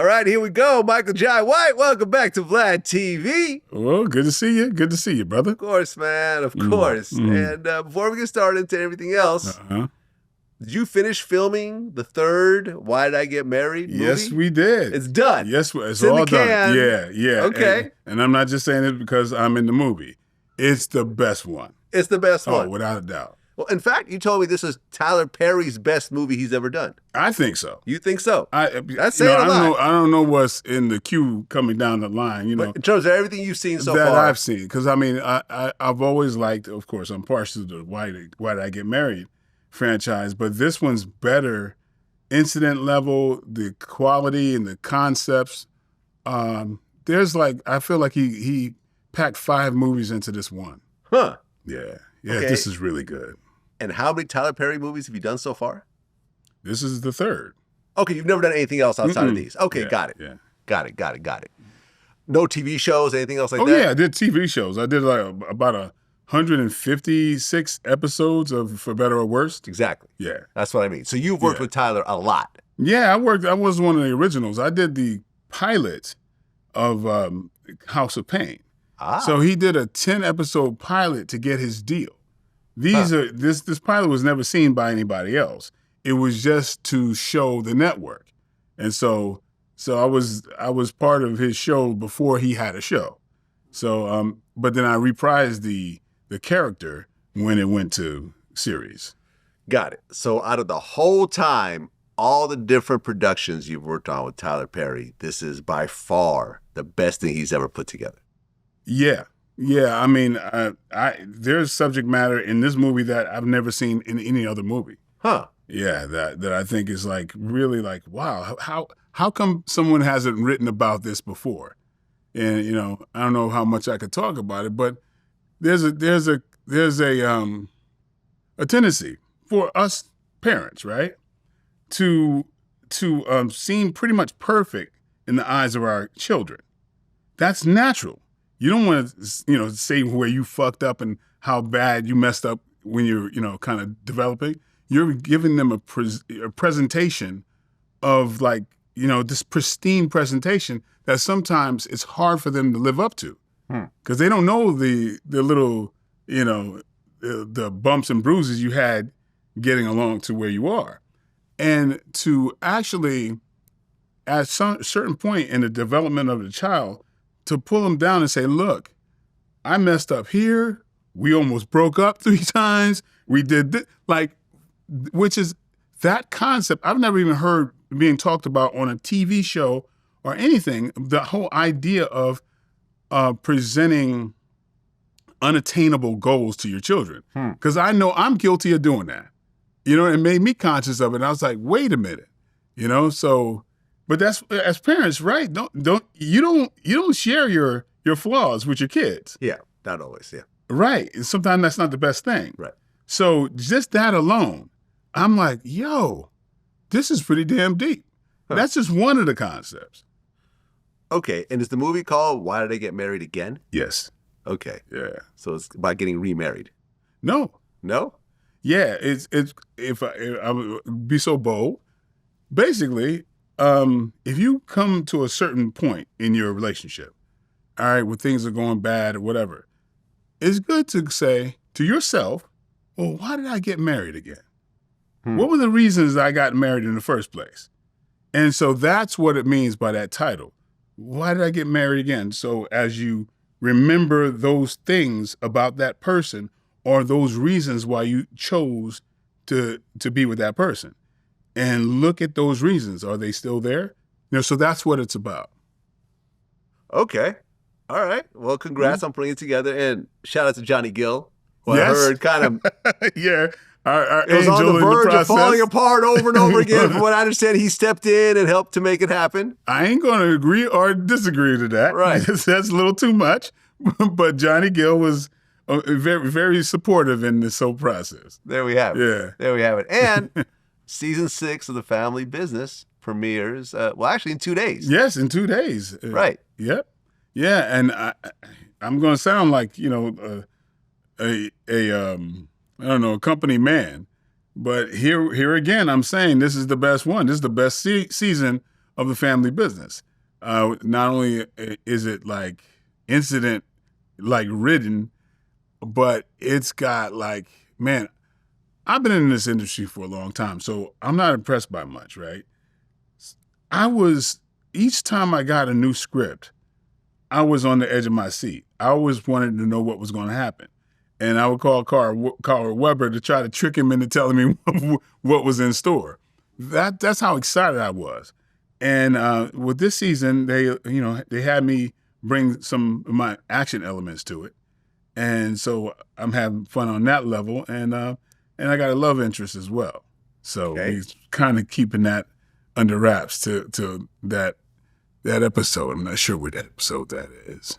All right, here we go. Michael Jai White, welcome back to Vlad TV. Well, good to see you. Good to see you, brother. Of course, man, of course. And before we get started into everything else, did you finish filming the third Why Did I Get Married movie? Yes, we did. It's done. Yes, it's all done. Yeah. Okay. And I'm not just saying it because I'm in the movie. It's the best one. It's the best one. Oh, without a doubt. Well, in fact, you told me this is Tyler Perry's best movie he's ever done. I think so. You think so? That's saying a lot. I don't know what's in the queue coming down the line. You know, but in terms of everything you've seen so far. That I've seen, because I mean, I've always liked. Of course, I'm partial to the Why Did I Get Married franchise, but this one's better. Incident level, the quality and the concepts. There's I feel like he packed 5 movies into this one. Huh. Yeah. Okay. This is really good. And how many Tyler Perry movies have you done so far? This is the third. Okay, you've never done anything else outside of these. Okay, got it. Yeah. Got it. No TV shows, anything else like that? Oh, yeah, I did TV shows. I did about 156 episodes of For Better or Worse. Exactly. Yeah. That's what I mean. So you've worked with Tyler a lot. Yeah, I was one of the originals. I did the pilot of House of Pain. So he did a 10-episode pilot to get his deal. This pilot was never seen by anybody else. It was just to show the network. And so I was part of his show before he had a show. So but then I reprised the character when it went to series. Got it. So out of the whole time, all the different productions you've worked on with Tyler Perry, this is by far the best thing he's ever put together. Yeah. I mean, there's subject matter in this movie that I've never seen in any other movie. Huh. Yeah, that I think is really wow. How come someone hasn't written about this before? And I don't know how much I could talk about it, but there's a tendency for us parents, right, to seem pretty much perfect in the eyes of our children. That's natural. You don't want to, say where you fucked up and how bad you messed up when you're, kind of developing. You're giving them a presentation of this pristine presentation that sometimes it's hard for them to live up to because they don't know the little, the bumps and bruises you had getting along to where you are. And to actually, at some certain point in the development of the child, to pull them down and say, look, I messed up here. We almost broke up 3 times. We did this. Which is that concept I've never even heard being talked about on a TV show or anything. The whole idea of presenting unattainable goals to your children. Because I know I'm guilty of doing that. It made me conscious of it. And I was like, wait a minute. So... But that's as parents, right? You don't share your flaws with your kids. Yeah, not always. Yeah, right. And sometimes that's not the best thing. Right. So just that alone, I'm like, yo, this is pretty damn deep. Huh. That's just one of the concepts. Okay, and is the movie called Why Did I Get Married Again? Yes. Okay. Yeah. So it's about getting remarried. No. Yeah. It's if I would be so bold, basically. If you come to a certain point in your relationship, all right, where things are going bad or whatever, it's good to say to yourself, well, why did I get married again? What were the reasons I got married in the first place? And so that's what it means by that title. Why did I get married again? So as you remember those things about that person or those reasons why you chose to be with that person. And look at those reasons. Are they still there? So that's what it's about. Okay. All right. Well, congrats on putting it together. And shout out to Johnny Gill, who yes. I heard kind of... yeah. Our it was on the verge of falling apart over and over again. From what I understand, he stepped in and helped to make it happen. I ain't going to agree or disagree to that. Right. That's a little too much. But Johnny Gill was very, very supportive in this whole process. There we have it. Yeah. There we have it. And... Season 6 of The Family Business premieres, actually in 2 days. Yes, in 2 days. Right. Yep. Yeah, and I'm going to sound like, a company man, but here again, I'm saying this is the best one. This is the best season of the family business. Not only is it like incident like ridden, but it's got like, man, I've been in this industry for a long time, so I'm not impressed by much, right? Each time I got a new script, I was on the edge of my seat. I always wanted to know what was going to happen. And I would call Carl Weber to try to trick him into telling me what was in store. That's how excited I was. And with this season, they had me bring some of my action elements to it, and so I'm having fun on that level. And I got a love interest as well. So Okay. he's kind of keeping that under wraps to that episode. I'm not sure what episode that is.